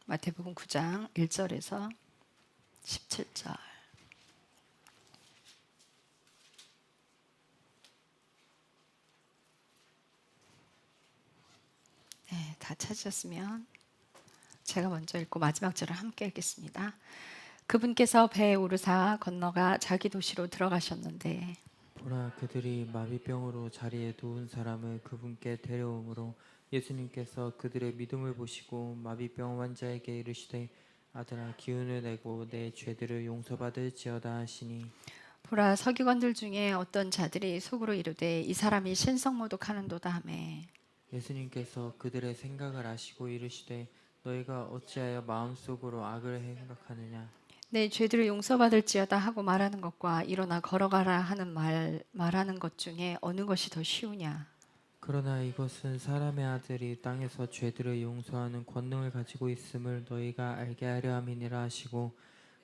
마태복음 9장 1절에서 17절. 네, 다 찾으셨으면 제가 먼저 읽고 마지막 절을 함께 읽겠습니다. 그분께서 배에 오르사 건너가 자기 도시로 들어가셨는데 보라, 그들이 마비병으로 자리에 누운 사람을 그분께 데려오므로 예수님께서 그들의 믿음을 보시고 마비병 환자에게 이르시되 아들아, 기운을 내고 내 죄들을 용서받을지어다 하시니, 보라, 서기관들 중에 어떤 자들이 속으로 이르되 이 사람이 신성모독하는도다 하매 예수님께서 그들의 생각을 아시고 이르시되 너희가 어찌하여 마음속으로 악을 생각하느냐. 내 죄들을 용서받을지어다 하고 말하는 것과 일어나 걸어가라 하는 말하는 것 중에 어느 것이 더 쉬우냐. 그러나 이것은 사람의 아들이 땅에서 죄들을 용서하는 권능을 가지고 있음을 너희가 알게 하려 함이니라 하시고,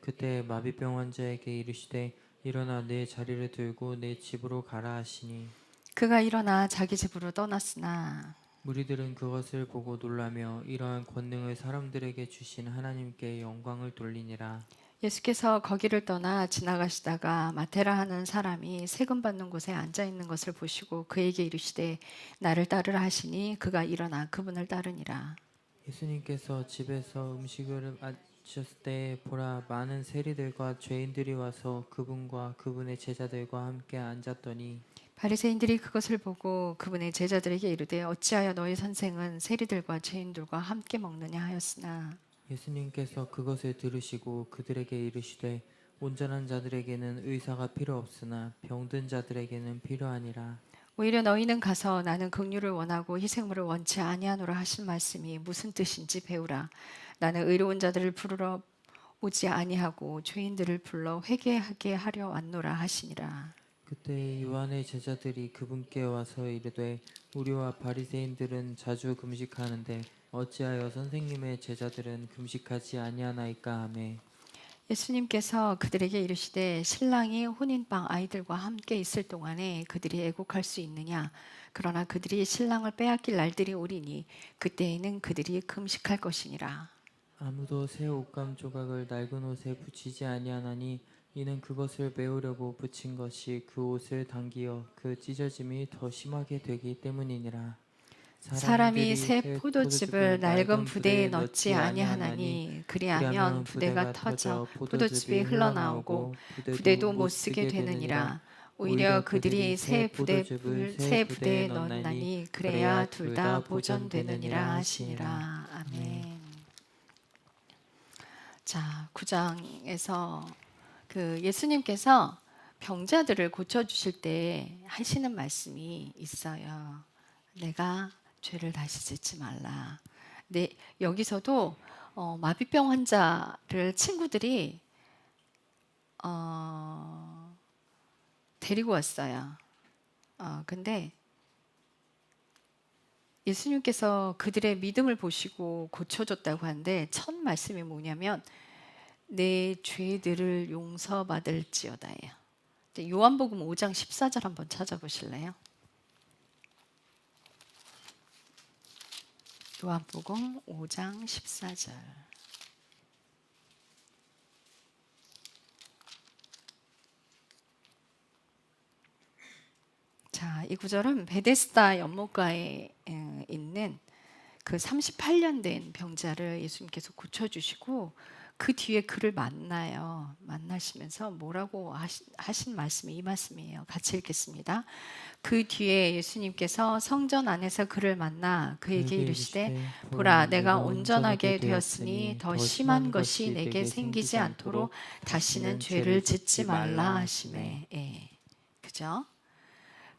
그때 마비병 환자에게 이르시되 일어나 내 자리를 들고 내 집으로 가라 하시니, 그가 일어나 자기 집으로 떠났으나 무리들은 그것을 보고 놀라며 이러한 권능을 사람들에게 주신 하나님께 영광을 돌리니라. 예수께서 거기를 떠나 지나가시다가 마테라 하는 사람이 세금 받는 곳에 앉아 있는 것을 보시고 그에게 이르시되 나를 따르라 하시니 그가 일어나 그분을 따르니라. 예수님께서 집에서 음식을 마셨을 때 보라, 많은 세리들과 죄인들이 와서 그분과 그분의 제자들과 함께 앉았더니, 바리새인들이 그것을 보고 그분의 제자들에게 이르되 어찌하여 너희 선생은 세리들과 죄인들과 함께 먹느냐 하였으나 예수님께서 그것을 들으시고 그들에게 이르시되 온전한 자들에게는 의사가 필요 없으나 병든 자들에게는 필요하니라. 오히려 너희는 가서 나는 긍휼을 원하고 희생물을 원치 아니하노라 하신 말씀이 무슨 뜻인지 배우라. 나는 의로운 자들을 부르러 오지 아니하고 죄인들을 불러 회개하게 하려 왔노라 하시니라. 그때 요한의 제자들이 그분께 와서 이르되 우리와 바리새인들은 자주 금식하는데 어찌하여 선생님의 제자들은 금식하지 아니하나이까 하매, 예수님께서 그들에게 이르시되 신랑이 혼인방 아이들과 함께 있을 동안에 그들이 애곡할 수 있느냐. 그러나 그들이 신랑을 빼앗길 날들이 오리니 그때에는 그들이 금식할 것이니라. 아무도 새 옷감 조각을 낡은 옷에 붙이지 아니하나니 이는 그것을 메우려고 붙인 것이 그 옷을 당기어 그 찢어짐이 더 심하게 되기 때문이니라. 사람이 사람들이 새 새 포도즙을 낡은 부대에 넣지 아니하나니 아니하나니 그리하면 그리하면 부대가 부대가 터져 터져 포도즙이 포도즙이 흘러나오고 흘러나오고 부대도 부대도 못 못 쓰게 쓰게 되느니라. 되느니라. 오히려 오히려 그들이 그들이 새 새 포도즙을 부대를 새 새 부대에 부대에 넣나니 넣나니 그래야 그래야 둘 둘 다 다 보존되느니라 보존되느니라 하시니라. 하시니라. 아멘. 아멘. 자, 9장에서 그 예수님께서 병자들을 고쳐 주실 때 하시는 말씀이 있어요. 내가 죄를 다시 짓지 말라. 네, 여기서도 마비병 환자를 친구들이 어, 데리고 왔어요. 근데 예수님께서 그들의 믿음을 보시고 고쳐줬다고 하는데 첫 말씀이 뭐냐면 내 죄들을 용서받을지어다예요. 요한복음 5장 14절 한번 찾아보실래요? 요한복음 5장 14절. 자, 이 구절은 베데스다 연못가에 있는 그 38년 된 병자를 예수님께서 고쳐주시고 그 뒤에 그를 만나요. 만나시면서 뭐라고 하신 말씀이 이 말씀이에요. 같이 읽겠습니다. 그 뒤에 예수님께서 성전 안에서 그를 만나 그에게 그에게 이르시되 이르시되 보라 보라, 내가 내가 온전하게 온전하게 되었으니 되었으니 더 더 심한 심한 것이 것이 내게 내게 생기지 생기지 않도록 않도록 다시는 다시는 죄를 죄를 짓지 짓지 말라 말라 하시매. 하시매. 예. 그죠?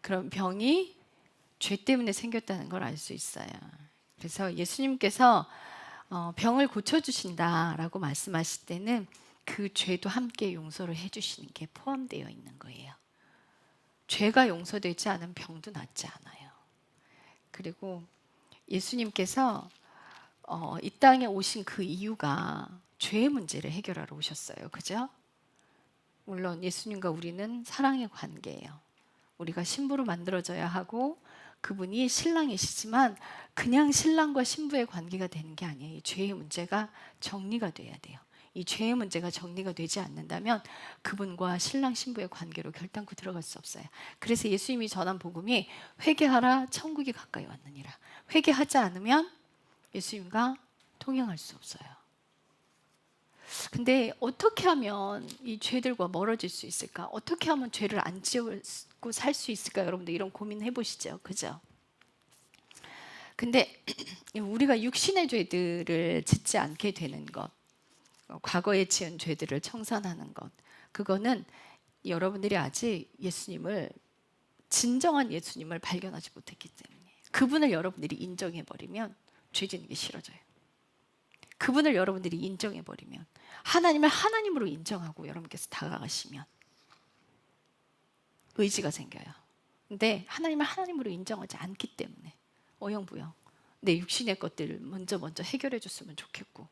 그럼 병이 죄 때문에 생겼다는 걸 알 수 있어요. 그래서 예수님께서 병을 고쳐주신다라고 말씀하실 때는 그 죄도 함께 용서를 해주시는 게 포함되어 있는 거예요. 죄가 용서되지 않은 병도 낫지 않아요. 그리고 예수님께서 이 땅에 오신 그 이유가 죄의 문제를 해결하러 오셨어요. 그죠? 물론 예수님과 우리는 사랑의 관계예요. 우리가 신부로 만들어져야 하고 그분이 신랑이시지만 그냥 신랑과 신부의 관계가 되는 게 아니에요. 이 죄의 문제가 정리가 돼야 돼요. 이 죄의 문제가 정리가 되지 않는다면 그분과 신랑 신부의 관계로 결단코 들어갈 수 없어요. 그래서 예수님이 전한 복음이 회개하라 천국이 가까이 왔느니라. 회개하지 않으면 예수님과 동행할 수 없어요. 근데 어떻게 하면 이 죄들과 멀어질 수 있을까? 어떻게 하면 죄를 안 지우고 살 수 있을까? 여러분들 이런 고민 해보시죠. 그죠? 근데 우리가 육신의 죄들을 짓지 않게 되는 것, 과거에 지은 죄들을 청산하는 것, 그거는 여러분들이 아직 예수님을, 진정한 예수님을 발견하지 못했기 때문에, 그분을 여러분들이 인정해버리면 죄 짓는 게 싫어져요. 그분을 여러분들이 인정해버리면, 하나님을 하나님으로 인정하고 여러분께서 다가가시면 의지가 생겨요. 근데 하나님을 하나님으로 인정하지 않기 때문에 어영부영 내 육신의 것들을 먼저 해결해 줬으면 좋겠고,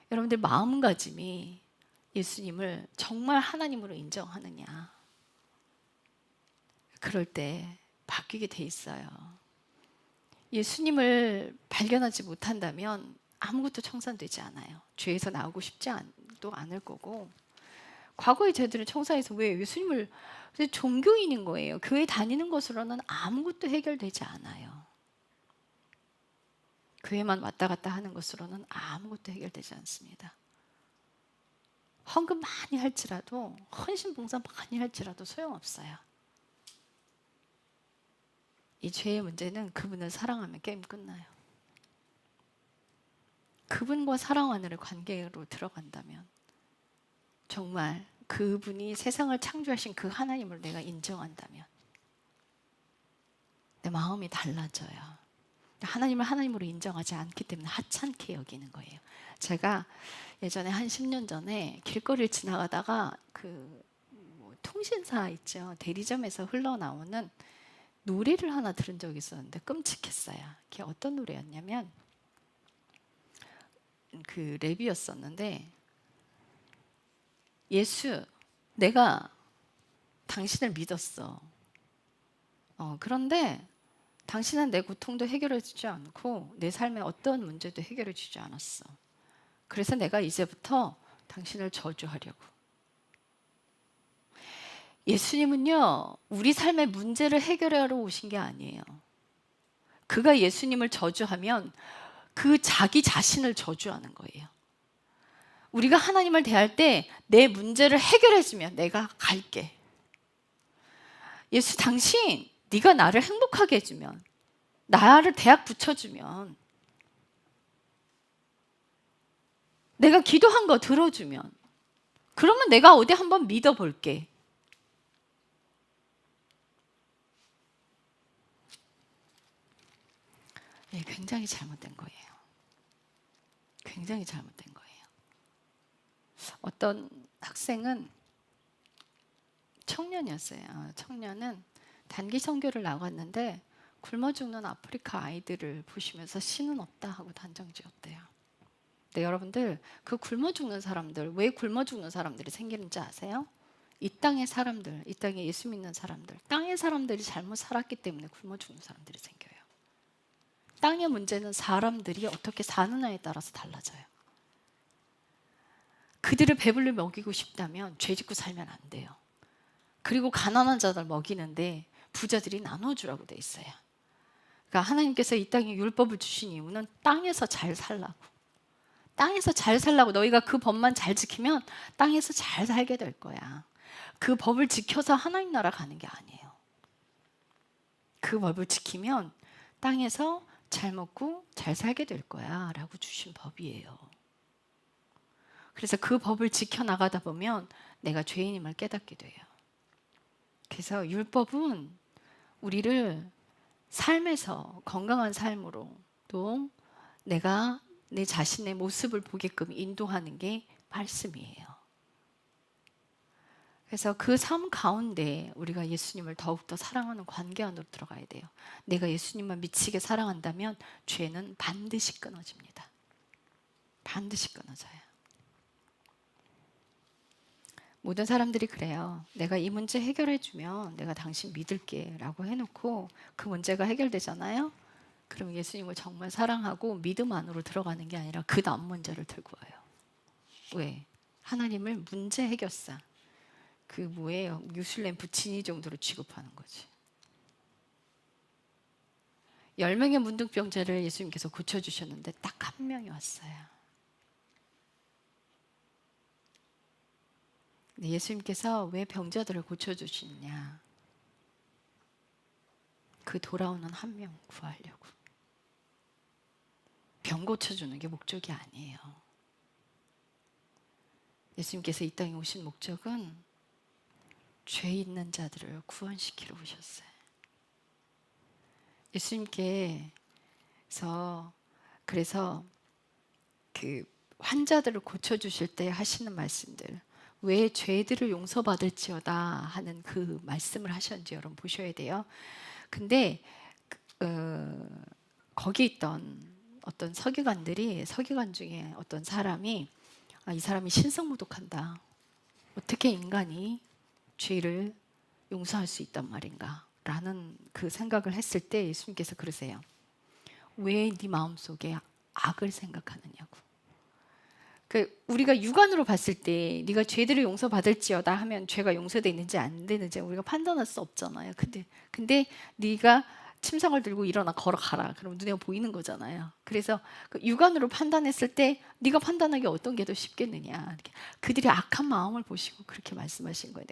여러분들 마음가짐이 예수님을 정말 하나님으로 인정하느냐, 그럴 때 바뀌게 돼 있어요. 예수님을 발견하지 못한다면 아무것도 청산되지 않아요. 죄에서 나오고 싶지 도 않을 거고, 과거의 죄들을 청산해서 왜 예수님을, 종교인인 거예요. 교회 다니는 것으로는 아무것도 해결되지 않아요. 교회만 왔다 갔다 하는 것으로는 아무것도 해결되지 않습니다. 헌금 많이 할지라도, 헌신봉사 많이 할지라도 소용없어요. 이 죄의 문제는 그분을 사랑하면 게임 끝나요. 그분과 사랑 안으로 관계로 들어간다면, 정말 그분이 세상을 창조하신 그 하나님을 내가 인정한다면 내 마음이 달라져요. 하나님을 하나님으로 인정하지 않기 때문에 하찮게 여기는 거예요. 제가 예전에 한 10년 전에 길거리를 지나가다가 통신사 있죠. 대리점에서 흘러나오는 노래를 하나 들은 적이 있었는데 끔찍했어요. 그게 어떤 노래였냐면 랩이었었는데, 예수, 내가 당신을 믿었어. 그런데 당신은 내 고통도 해결해 주지 않고 내 삶의 어떤 문제도 해결해 주지 않았어. 그래서 내가 이제부터 당신을 저주하려고. 예수님은요, 우리 삶의 문제를 해결하러 오신 게 아니에요. 그가 예수님을 저주하면 그 자기 자신을 저주하는 거예요. 우리가 하나님을 대할 때 내 문제를 해결해주면 내가 갈게. 예수, 당신, 네가 나를 행복하게 해주면, 나를 대학 붙여주면, 내가 기도한 거 들어주면, 그러면 내가 어디 한번 믿어볼게. 굉장히 잘못된 거예요. 굉장히 잘못된 거예요. 어떤 학생은 청년이었어요. 청년은 단기 선교를 나갔는데 굶어 죽는 아프리카 아이들을 보시면서 신은 없다 하고 단정 지었대요. 근데 여러분들, 그 굶어 죽는 사람들, 왜 굶어 죽는 사람들이 생기는지 아세요? 이 땅의 사람들, 이 땅에 예수 믿는 사람들, 땅의 사람들이 잘못 살았기 때문에 굶어 죽는 사람들이 생겨요. 땅의 문제는 사람들이 어떻게 사느냐에 따라서 달라져요. 그들을 배불리 먹이고 싶다면 죄 짓고 살면 안 돼요. 그리고 가난한 자들 먹이는데 부자들이 나눠주라고 돼 있어요. 그러니까 하나님께서 이 땅에 율법을 주신 이유는 땅에서 잘 살라고. 땅에서 잘 살라고. 너희가 그 법만 잘 지키면 땅에서 잘 살게 될 거야. 그 법을 지켜서 하나님 나라 가는 게 아니에요. 그 법을 지키면 땅에서 잘 먹고 잘 살게 될 거야 라고 주신 법이에요. 그래서 그 법을 지켜나가다 보면 내가 죄인임을 깨닫게 돼요. 그래서 율법은 우리를 삶에서 건강한 삶으로, 또 내가 내 자신의 모습을 보게끔 인도하는 게 말씀이에요. 그래서 그 삶 가운데 우리가 예수님을 더욱더 사랑하는 관계 안으로 들어가야 돼요. 내가 예수님만 미치게 사랑한다면 죄는 반드시 끊어집니다. 반드시 끊어져요. 모든 사람들이 그래요. 내가 이 문제 해결해주면 내가 당신 믿을게 라고 해놓고 그 문제가 해결되잖아요. 그럼 예수님을 정말 사랑하고 믿음 안으로 들어가는 게 아니라 그 다음 문제를 들고 와요. 왜? 하나님을 문제 해결사, 그 뭐예요? 뉴슬램 부친이 정도로 취급하는 거지. 10명의 문둥병자를 예수님께서 고쳐주셨는데 딱 한 명이 왔어요. 근데 예수님께서 왜 병자들을 고쳐주시느냐? 그 돌아오는 한 명 구하려고. 병 고쳐주는 게 목적이 아니에요. 예수님께서 이 땅에 오신 목적은 죄 있는 자들을 구원시키러 오셨어요. 예수님께서 그래서 그 환자들을 고쳐주실 때 하시는 말씀들, 왜 죄들을 용서받을지어다 하는 그 말씀을 하셨는지 여러분 보셔야 돼요. 근데 거기 있던 어떤 서기관 중에 어떤 사람이 이 사람이 신성모독한다. 어떻게 인간이 죄를 용서할 수 있단 말인가? 라는 그 생각을 했을 때 예수님께서 그러세요. 왜 네 마음속에 악을 생각하느냐고. 우리가 육안으로 봤을 때 네가 죄들을 용서받을지어다 하면 죄가 용서돼 있는지 안 되는지 우리가 판단할 수 없잖아요. 근데 네가 침상을 들고 일어나 걸어가라. 그럼 눈에 보이는 거잖아요. 그래서 그 육안으로 판단했을 때 네가 판단하기 어떤 게 더 쉽겠느냐. 이렇게. 그들이 악한 마음을 보시고 그렇게 말씀하신 거예요.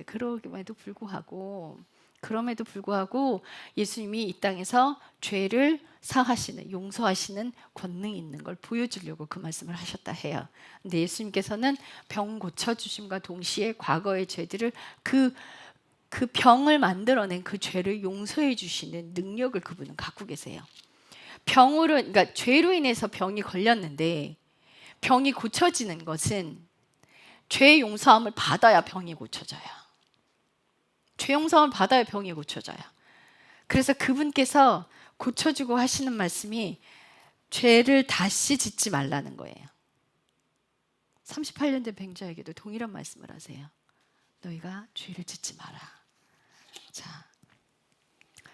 그럼에도 불구하고 예수님이 이 땅에서 죄를 사하시는, 용서하시는 권능이 있는 걸 보여주려고 그 말씀을 하셨다 해요. 근데 예수님께서는 병 고쳐주심과 동시에 과거의 죄들을 그 병을 만들어낸 그 죄를 용서해 주시는 능력을 그분은 갖고 계세요. 그러니까 죄로 인해서 병이 걸렸는데 병이 고쳐지는 것은 죄 용서함을 받아야 병이 고쳐져요. 죄 용서함을 받아야 병이 고쳐져요. 그래서 그분께서 고쳐주고 하시는 말씀이 죄를 다시 짓지 말라는 거예요. 38년 된 병자에게도 동일한 말씀을 하세요. 너희가 죄를 짓지 마라. 자,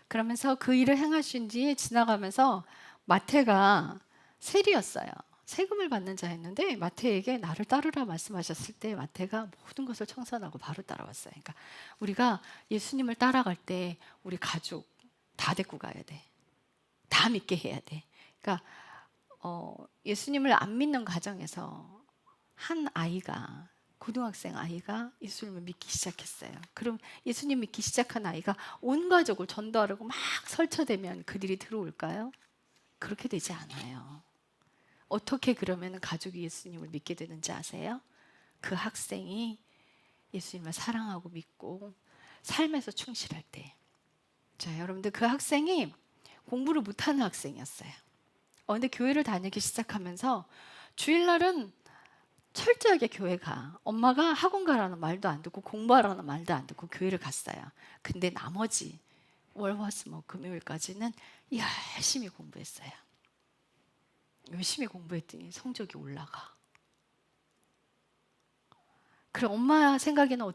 그러면서 그 일을 행하신 뒤에 지나가면서 마태가 세리였어요. 세금을 받는 자였는데 마태에게 나를 따르라 말씀하셨을 때 마태가 모든 것을 청산하고 바로 따라왔어요. 그러니까 우리가 예수님을 따라갈 때 우리 가족 다 데리고 가야 돼. 다 믿게 해야 돼. 그러니까 예수님을 안 믿는 가정에서 한 아이가 고등학생 아이가 예수님을 믿기 시작했어요. 그럼 예수님 믿기 시작한 아이가 온 가족을 전도하려고 막 설쳐대면 그들이 들어올까요? 그렇게 되지 않아요. 어떻게 그러면 가족이 예수님을 믿게 되는지 아세요? 그 학생이 예수님을 사랑하고 믿고 삶에서 충실할 때. 자, 여러분들 그 학생이 공부를 못하는 학생이었어요. 근데 교회를 다니기 시작하면서 주일날은 철저하게 교회 가. 엄마가 학원 가라는 말도 안 듣고 공부하라는 말도 안 듣고 교회를 갔어요. 근데 나머지 월화수목 금요일까지는 열심히 공부했어요. 열심히 공부했더니 성적이 올라가. 그럼 엄마 생각에는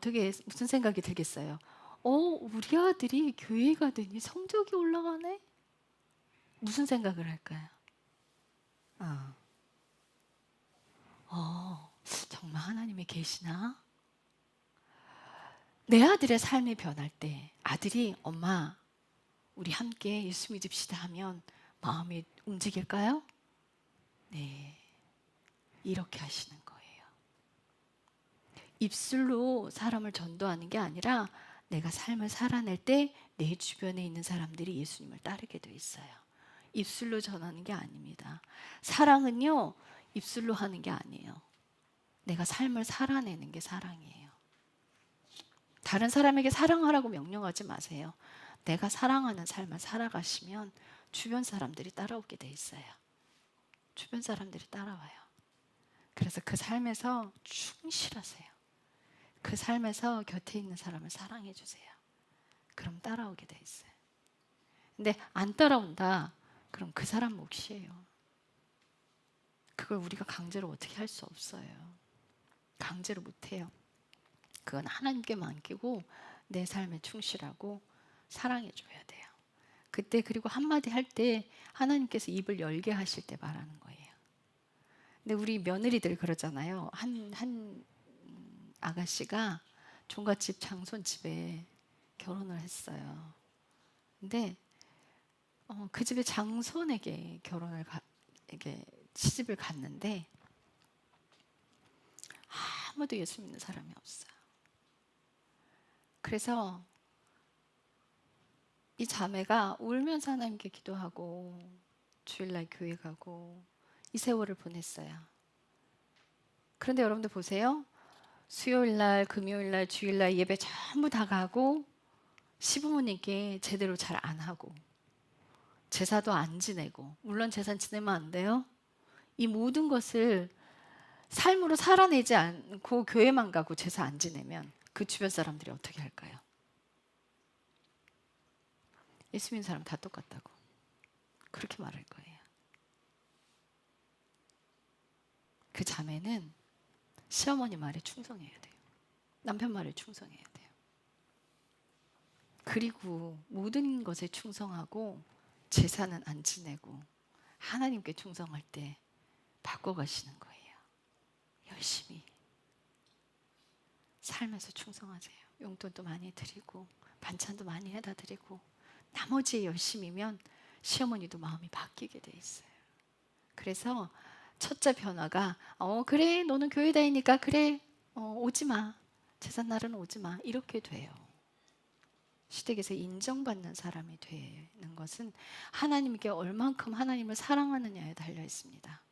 무슨 생각이 들겠어요? 우리 아들이 교회 가더니 성적이 올라가네? 무슨 생각을 할까요? 정말 하나님이 계시나? 내 아들의 삶이 변할 때 아들이 엄마 우리 함께 예수 믿읍시다 하면 마음이 움직일까요? 네, 이렇게 하시는 거예요. 입술로 사람을 전도하는 게 아니라 내가 삶을 살아낼 때 내 주변에 있는 사람들이 예수님을 따르게 돼 있어요. 입술로 전하는 게 아닙니다. 사랑은요 입술로 하는 게 아니에요. 내가 삶을 살아내는 게 사랑이에요. 다른 사람에게 사랑하라고 명령하지 마세요. 내가 사랑하는 삶을 살아가시면 주변 사람들이 따라오게 돼 있어요. 주변 사람들이 따라와요. 그래서 그 삶에서 충실하세요. 그 삶에서 곁에 있는 사람을 사랑해 주세요. 그럼 따라오게 돼 있어요. 근데 안 따라온다. 그럼 그 사람 몫이에요. 그걸 우리가 강제로 어떻게 할 수 없어요. 강제로 못 해요. 그건 하나님께 맡기고 내 삶에 충실하고 사랑해 줘야 돼요. 그때 그리고 한마디 할 때 하나님께서 입을 열게 하실 때 말하는 거예요. 근데 우리 며느리들 그러잖아요. 한 아가씨가 종갓집 장손집에 결혼을 했어요. 근데 그 집의 장손에게 이게 시집을 갔는데 아무도 예수 믿는 사람이 없어요. 그래서 이 자매가 울면서 하나님께 기도하고 주일날 교회 가고 이 세월을 보냈어요. 그런데 여러분들 보세요. 수요일날, 금요일날, 주일날 예배 전부 다 가고 시부모님께 제대로 잘 안 하고 제사도 안 지내고, 물론 제사 지내면 안 돼요. 이 모든 것을 삶으로 살아내지 않고 교회만 가고 제사 안 지내면 그 주변 사람들이 어떻게 할까요? 예수 믿는 사람 다 똑같다고 그렇게 말할 거예요. 그 자매는 시어머니 말에 충성해야 돼요. 남편 말에 충성해야 돼요. 그리고 모든 것에 충성하고 제사는 안 지내고 하나님께 충성할 때 바꿔가시는 거예요. 열심히 삶에서 충성하세요. 용돈도 많이 드리고 반찬도 많이 해다 드리고 나머지 열심히면 시어머니도 마음이 바뀌게 돼 있어요. 그래서 첫째 변화가 그래 너는 교회 다니니까 그래 오지 마. 제삿날은 오지 마. 이렇게 돼요. 시댁에서 인정받는 사람이 되는 것은 하나님께 얼만큼 하나님을 사랑하느냐에 달려 있습니다.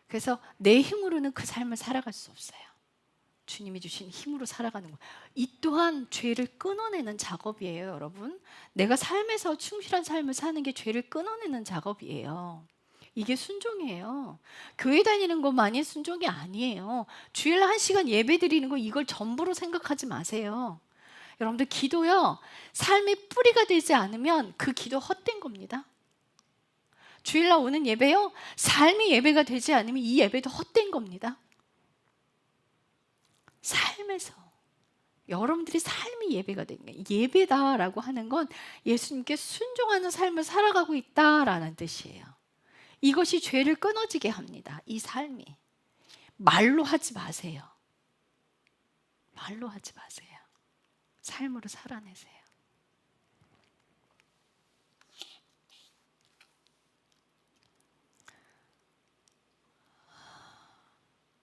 그래서 내 힘으로는 그 삶을 살아갈 수 없어요. 주님이 주신 힘으로 살아가는 것. 이 또한 죄를 끊어내는 작업이에요, 여러분. 내가 삶에서 충실한 삶을 사는 게 죄를 끊어내는 작업이에요. 이게 순종이에요. 교회 다니는 것만이 순종이 아니에요. 주일날 1시간 예배 드리는 거 이걸 전부로 생각하지 마세요. 여러분들 기도요, 삶의 뿌리가 되지 않으면 그 기도 헛된 겁니다. 주일날 오는 예배요, 삶이 예배가 되지 않으면 이 예배도 헛된 겁니다. 삶에서 여러분들이 삶이 예배가 되는 거예요. 예배다라고 하는 건 예수님께 순종하는 삶을 살아가고 있다라는 뜻이에요. 이것이 죄를 끊어지게 합니다. 이 삶이. 말로 하지 마세요. 말로 하지 마세요. 삶으로 살아내세요.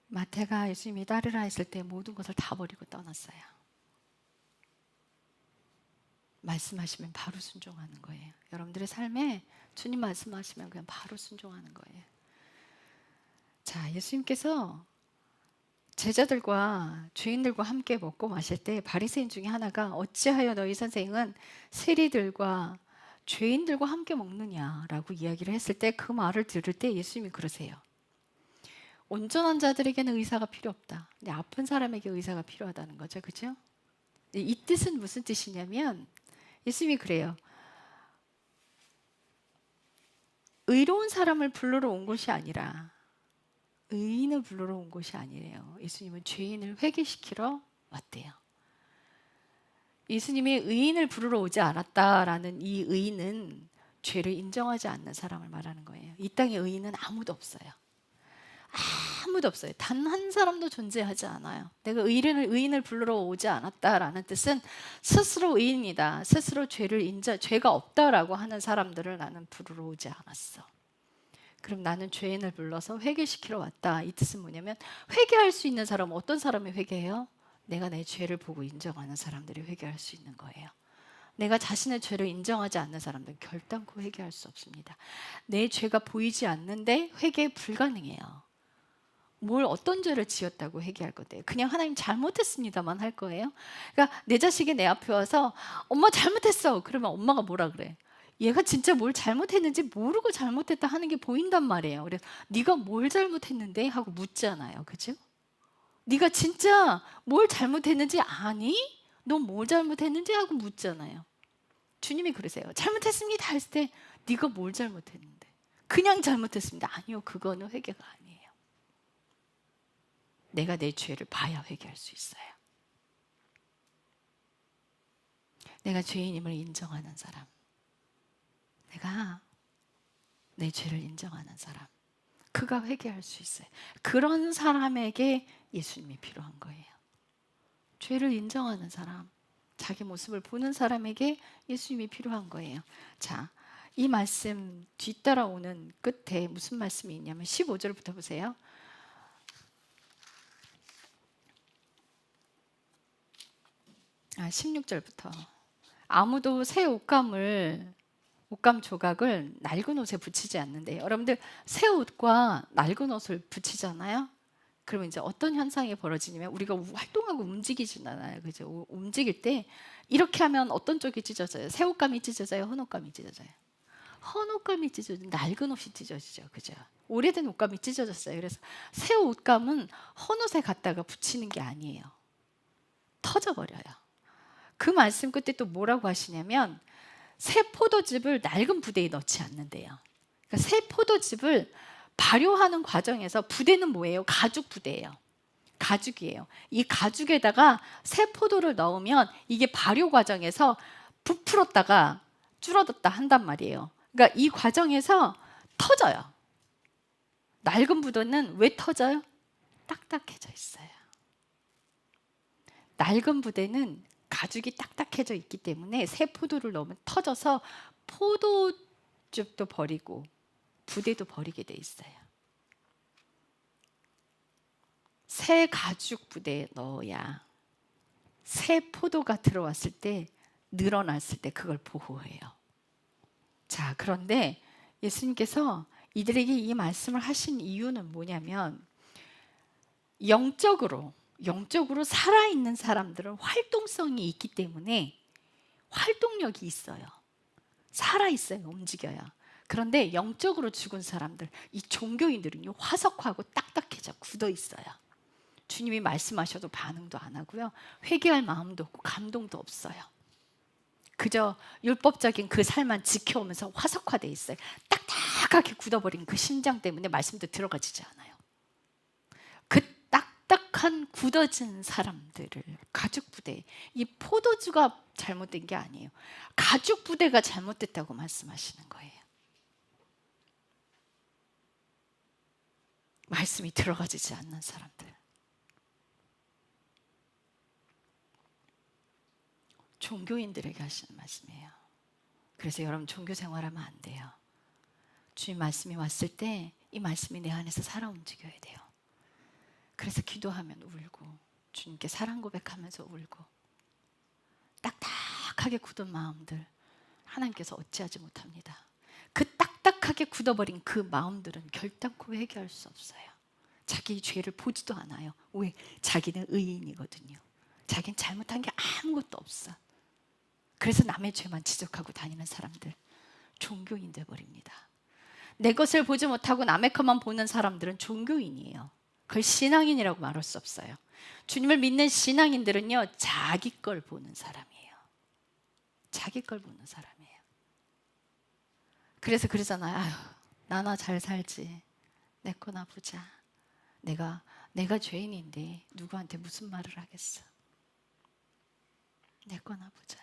마태가 예수님이 따르라 했을 때 모든 것을 다 버리고 떠났어요. 말씀하시면 바로 순종하는 거예요. 여러분들의 삶에 주님 말씀하시면 그냥 바로 순종하는 거예요. 자, 예수님께서 제자들과 죄인들과 함께 먹고 마실 때 바리새인 중에 하나가 어찌하여 너희 선생은 세리들과 죄인들과 함께 먹느냐라고 이야기를 했을 때 그 말을 들을 때 예수님이 그러세요. 온전한 자들에게는 의사가 필요 없다. 근데 아픈 사람에게 의사가 필요하다는 거죠. 그죠? 이 뜻은 무슨 뜻이냐면 예수님이 그래요. 의로운 사람을 부르러 온 것이 아니라 의인을 부르러 온 것이 아니래요. 예수님은 죄인을 회개시키러 왔대요. 예수님이 의인을 부르러 오지 않았다라는 이 의인은 죄를 인정하지 않는 사람을 말하는 거예요. 이 땅에 의인은 아무도 없어요. 아무도 없어요. 단 한 사람도 존재하지 않아요. 내가 의인을 부르러 오지 않았다라는 뜻은 스스로 의인이다. 스스로 죄가 없다라고 하는 사람들을 나는 부르러 오지 않았어. 그럼 나는 죄인을 불러서 회개시키러 왔다. 이 뜻은 뭐냐면 회개할 수 있는 사람은 어떤 사람이 회개해요? 내가 내 죄를 보고 인정하는 사람들이 회개할 수 있는 거예요. 내가 자신의 죄를 인정하지 않는 사람들은 결단코 회개할 수 없습니다. 내 죄가 보이지 않는데 회개 불가능해요. 어떤 죄를 지었다고 회개할 건데요? 그냥 하나님 잘못했습니다만 할 거예요? 그러니까 내 자식이 내 앞에 와서 엄마 잘못했어. 그러면 엄마가 뭐라 그래? 얘가 진짜 뭘 잘못했는지 모르고 잘못했다 하는 게 보인단 말이에요. 그래서 네가 뭘 잘못했는데? 하고 묻잖아요. 그죠? 네가 진짜 뭘 잘못했는지 아니? 너 뭘 잘못했는지? 하고 묻잖아요. 주님이 그러세요. 잘못했습니다 했을 때 네가 뭘 잘못했는데? 그냥 잘못했습니다. 아니요. 그거는 회개가 아니에요. 내가 내 죄를 봐야 회개할 수 있어요. 내가 죄인임을 인정하는 사람, 내가 내 죄를 인정하는 사람, 그가 회개할 수 있어요. 그런 사람에게 예수님이 필요한 거예요. 죄를 인정하는 사람, 자기 모습을 보는 사람에게 예수님이 필요한 거예요. 자, 이 말씀 뒤따라오는 끝에 무슨 말씀이 있냐면 15절부터 보세요. 16절부터 아무도 새 옷감 조각을 낡은 옷에 붙이지 않는데, 여러분들 새 옷과 낡은 옷을 붙이잖아요. 그러면 이제 어떤 현상이 벌어지냐면 우리가 활동하고 움직이잖아요. 그죠? 움직일 때 이렇게 하면 어떤 쪽이 찢어져요? 새 옷감이 찢어져요? 헌 옷감이 찢어져요? 헌 옷감이 찢어지죠. 낡은 옷이 찢어지죠. 그죠? 오래된 옷감이 찢어졌어요. 그래서 새 옷감은 헌 옷에 갖다가 붙이는 게 아니에요. 터져버려요. 그 말씀 끝에 또 뭐라고 하시냐면 새 포도즙을 낡은 부대에 넣지 않는데요. 그러니까 새 포도즙을 발효하는 과정에서, 부대는 뭐예요? 가죽 부대예요. 가죽이에요. 이 가죽에다가 새 포도를 넣으면 이게 발효 과정에서 부풀었다가 줄어들었다 한단 말이에요. 그러니까 이 과정에서 터져요. 낡은 부대는 왜 터져요? 딱딱해져 있어요. 낡은 부대는 가죽이 딱딱해져 있기 때문에 새 포도를 넣으면 터져서 포도즙도 버리고 부대도 버리게 돼 있어요. 새 가죽 부대에 넣어야 새 포도가 들어왔을 때, 늘어났을 때 그걸 보호해요. 자, 그런데 예수님께서 이들에게 이 말씀을 하신 이유는 뭐냐면 영적으로 살아있는 사람들은 활동성이 있기 때문에 활동력이 있어요. 살아있어요. 움직여요. 그런데 영적으로 죽은 사람들, 이 종교인들은요, 화석화하고 딱딱해져 굳어 있어요. 주님이 말씀하셔도 반응도 안 하고요, 회개할 마음도 없고 감동도 없어요. 그저 율법적인 그 삶만 지켜오면서 화석화돼 있어요. 딱딱하게 굳어버린 그 심장 때문에 말씀도 들어가지지 않아요. 그 딱딱한 굳어진 사람들을 가죽 부대, 이 포도주가 잘못된 게 아니에요. 가죽 부대가 잘못됐다고 말씀하시는 거예요. 말씀이 들어가지지 않는 사람들, 종교인들에게 하시는 말씀이에요. 그래서 여러분, 종교 생활하면 안 돼요. 주님 말씀이 왔을 때 이 말씀이 내 안에서 살아 움직여야 돼요. 그래서 기도하면 울고, 주님께 사랑 고백하면서 울고, 딱딱하게 굳은 마음들 하나님께서 어찌하지 못합니다. 그 딱딱하게 굳어버린 그 마음들은 결단코 회개할 수 없어요. 자기 죄를 보지도 않아요. 왜? 자기는 의인이거든요. 자기는 잘못한 게 아무것도 없어. 그래서 남의 죄만 지적하고 다니는 사람들, 종교인 돼버립니다. 내 것을 보지 못하고 남의 것만 보는 사람들은 종교인이에요. 그걸 신앙인이라고 말할 수 없어요. 주님을 믿는 신앙인들은요, 자기 걸 보는 사람이에요. 자기 걸 보는 사람이에요. 그래서 그러잖아요. 아유, 나나 잘 살지. 내 거나 보자. 내가 죄인인데 누구한테 무슨 말을 하겠어. 내 거나 보자.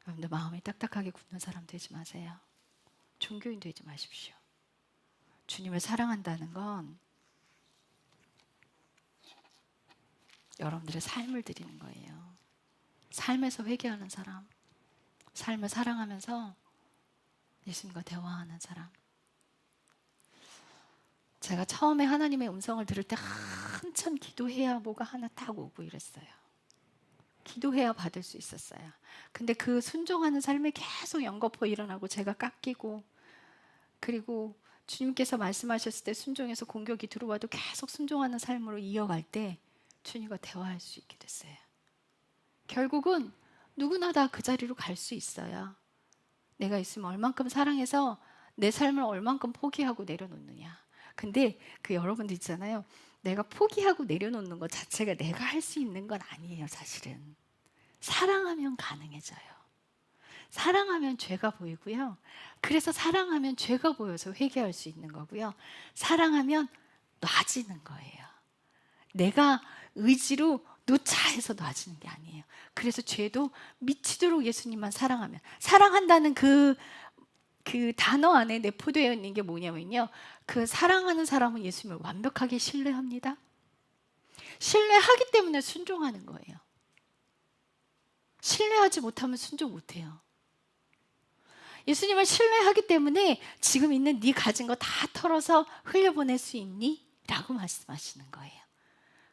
여러분들, 마음이 딱딱하게 굳는 사람 되지 마세요. 종교인 되지 마십시오. 주님을 사랑한다는 건 여러분들의 삶을 드리는 거예요. 삶에서 회개하는 사람, 삶을 사랑하면서 예수님과 대화하는 사람. 제가 처음에 하나님의 음성을 들을 때 한참 기도해야 뭐가 하나 딱 오고 이랬어요. 기도해야 받을 수 있었어요. 근데 그 순종하는 삶이 계속 연거푸 일어나고 제가 깎이고, 그리고 주님께서 말씀하셨을 때 순종해서 공격이 들어와도 계속 순종하는 삶으로 이어갈 때 주님과 대화할 수 있게 됐어요. 결국은 누구나 다 그 자리로 갈 수 있어요. 내가 있으면 얼만큼 사랑해서 내 삶을 얼만큼 포기하고 내려놓느냐. 근데 그 여러분들 있잖아요. 내가 포기하고 내려놓는 것 자체가 내가 할 수 있는 건 아니에요, 사실은. 사랑하면 가능해져요. 사랑하면 죄가 보이고요. 그래서 사랑하면 죄가 보여서 회개할 수 있는 거고요. 사랑하면 놔지는 거예요. 내가 의지로 놓자 해서 놔지는 게 아니에요. 그래서 죄도 미치도록 예수님만 사랑하면, 사랑한다는 그 단어 안에 내포되어 있는 게 뭐냐면요, 그 사랑하는 사람은 예수님을 완벽하게 신뢰합니다. 신뢰하기 때문에 순종하는 거예요. 신뢰하지 못하면 순종 못해요. 예수님을 신뢰하기 때문에 지금 있는 네 가진 거 다 털어서 흘려보낼 수 있니? 라고 말씀하시는 거예요.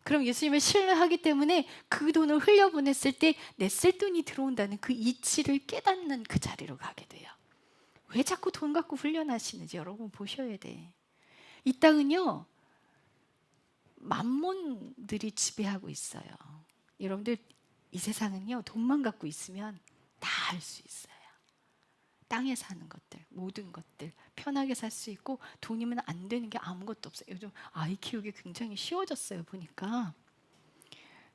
그럼 예수님을 신뢰하기 때문에 그 돈을 흘려보냈을 때 내 쓸돈이 들어온다는 그 이치를 깨닫는 그 자리로 가게 돼요. 왜 자꾸 돈 갖고 훈련하시는지 여러분 보셔야 돼. 이 땅은요, 만몬들이 지배하고 있어요. 여러분들, 이 세상은요, 돈만 갖고 있으면 다 할 수 있어요. 땅에 사는 것들, 모든 것들 편하게 살 수 있고, 돈이면 안 되는 게 아무것도 없어요. 요즘 아이 키우기 굉장히 쉬워졌어요. 보니까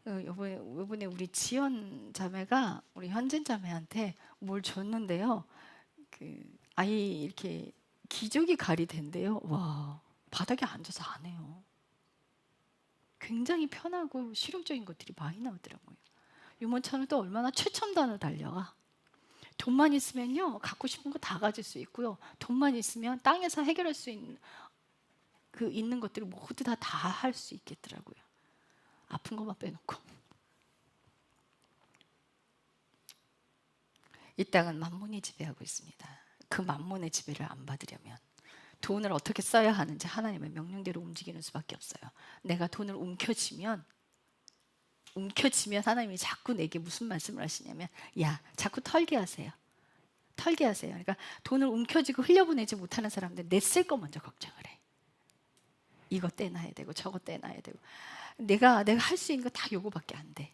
요번에 우리 지연 자매가 우리 현진 자매한테 뭘 줬는데요, 그 아이 이렇게 기저귀 갈이 된대요. 와, 바닥에 앉아서 안 해요. 굉장히 편하고 실용적인 것들이 많이 나오더라고요. 유모차는 또 얼마나 최첨단을 달려가. 돈만 있으면요, 갖고 싶은 거 다 가질 수 있고요. 돈만 있으면 땅에서 해결할 수 있는 있는 것들을 모두 다 할 수 있겠더라고요. 아픈 것만 빼놓고. 이 땅은 만몬이 지배하고 있습니다. 그 만몬의 지배를 안 받으려면 돈을 어떻게 써야 하는지 하나님의 명령대로 움직이는 수밖에 없어요. 내가 돈을 움켜쥐면 하나님이 자꾸 내게 무슨 말씀을 하시냐면, 야, 자꾸 털게 하세요. 털게 하세요. 그러니까 돈을 움켜쥐고 흘려보내지 못하는 사람들 내 쓸 거 먼저 걱정을 해. 이거 떼놔야 되고 저거 떼놔야 되고, 내가 할 수 있는 거 다 요거밖에 안 돼.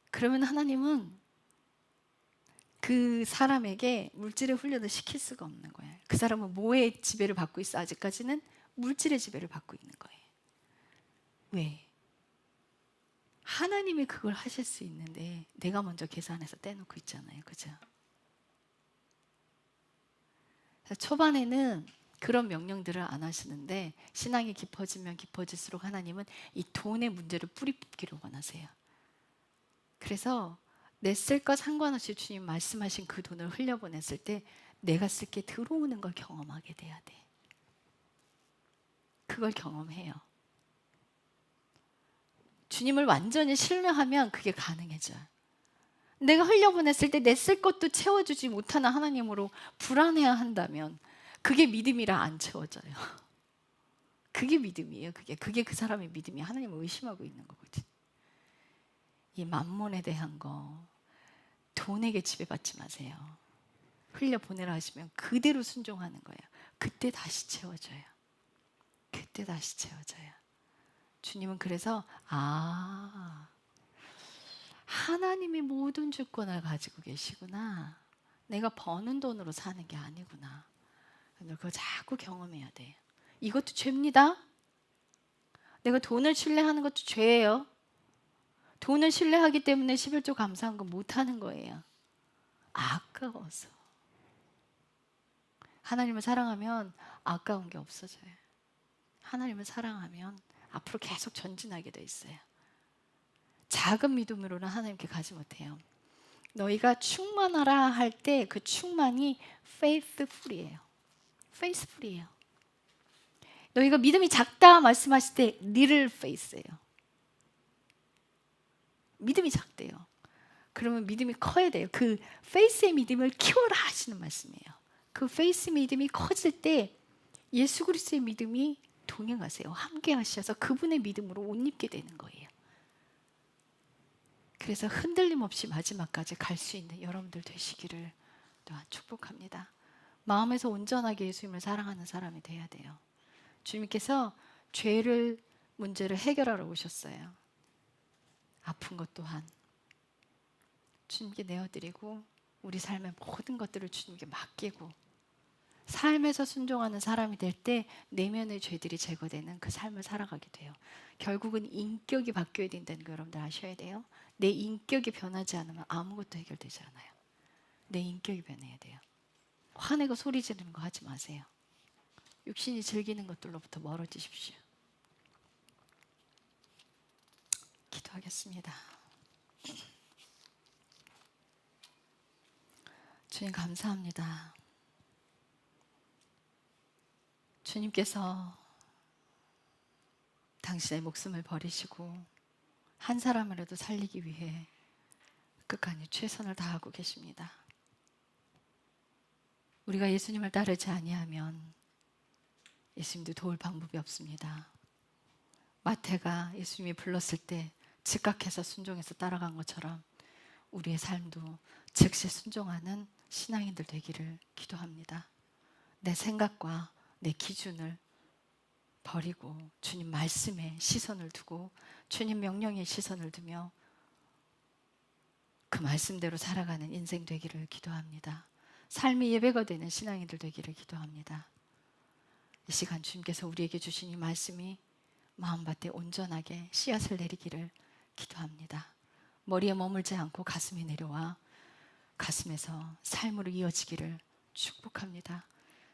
그러면 하나님은 그 사람에게 물질의 훈련을 시킬 수가 없는 거예요. 그 사람은 뭐의 지배를 받고 있어? 아직까지는 물질의 지배를 받고 있는 거예요. 왜? 하나님이 그걸 하실 수 있는데 내가 먼저 계산해서 떼놓고 있잖아요. 그죠? 초반에는 그런 명령들을 안 하시는데 신앙이 깊어지면 깊어질수록 하나님은 이 돈의 문제를 뿌리 뽑기를 원하세요. 그래서 내 쓸 것 상관없이 주님 말씀하신 그 돈을 흘려보냈을 때 내가 쓸 게 들어오는 걸 경험하게 돼야 돼. 그걸 경험해요. 주님을 완전히 신뢰하면 그게 가능해져요. 내가 흘려보냈을 때 내 쓸 것도 채워주지 못하는 하나님으로 불안해한다면 그게 믿음이라 안 채워져요. 그게 믿음이에요. 그게 그 사람의 믿음이 하나님을 의심하고 있는 거거든. 이 만몬에 대한 거, 돈에게 지배받지 마세요. 흘려보내라 하시면 그대로 순종하는 거예요. 그때 다시 채워져요. 그때 다시 채워져요. 주님은 그래서 하나님이 모든 주권을 가지고 계시구나. 내가 버는 돈으로 사는 게 아니구나. 그걸 자꾸 경험해야 돼요. 이것도 죄입니다. 내가 돈을 신뢰하는 것도 죄예요. 돈을 신뢰하기 때문에 11조 감사한 거 못하는 거예요. 아까워서. 하나님을 사랑하면 아까운 게 없어져요. 하나님을 사랑하면 앞으로 계속 전진하게 돼 있어요. 작은 믿음으로는 하나님께 가지 못해요. 너희가 충만하라 할 때 그 충만이 faithful이에요. faithful이에요. 너희가 믿음이 작다 말씀하실 때 little faith예요. 믿음이 작대요. 그러면 믿음이 커야 돼요. 그 faith의 믿음을 키워라 하시는 말씀이에요. 그 faith 믿음이 커질 때 예수 그리스도의 믿음이 동행하세요. 함께 하셔서 그분의 믿음으로 옷 입게 되는 거예요. 그래서 흔들림 없이 마지막까지 갈 수 있는 여러분들 되시기를 또한 축복합니다. 마음에서 온전하게 예수님을 사랑하는 사람이 돼야 돼요. 주님께서 문제를 해결하러 오셨어요. 아픈 것 또한 주님께 내어드리고 우리 삶의 모든 것들을 주님께 맡기고 삶에서 순종하는 사람이 될 때 내면의 죄들이 제거되는 그 삶을 살아가게 돼요. 결국은 인격이 바뀌어야 된다는 거 여러분들 아셔야 돼요. 내 인격이 변하지 않으면 아무것도 해결되지 않아요. 내 인격이 변해야 돼요. 화내고 소리 지르는 거 하지 마세요. 육신이 즐기는 것들로부터 멀어지십시오. 기도하겠습니다. 주님 감사합니다. 주님께서 당신의 목숨을 버리시고 한 사람이라도 살리기 위해 끝까지 최선을 다하고 계십니다. 우리가 예수님을 따르지 아니하면 예수님도 도울 방법이 없습니다. 마태가 예수님이 불렀을 때 즉각해서 순종해서 따라간 것처럼 우리의 삶도 즉시 순종하는 신앙인들 되기를 기도합니다. 내 생각과 내 기준을 버리고 주님 말씀에 시선을 두고 주님 명령에 시선을 두며 그 말씀대로 살아가는 인생 되기를 기도합니다. 삶이 예배가 되는 신앙인들 되기를 기도합니다. 이 시간 주님께서 우리에게 주신 이 말씀이 마음밭에 온전하게 씨앗을 내리기를 기도합니다. 머리에 머물지 않고 가슴에 내려와 가슴에서 삶으로 이어지기를 축복합니다.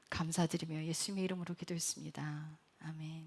감사드리며 예수님의 이름으로 기도했습니다. 아멘.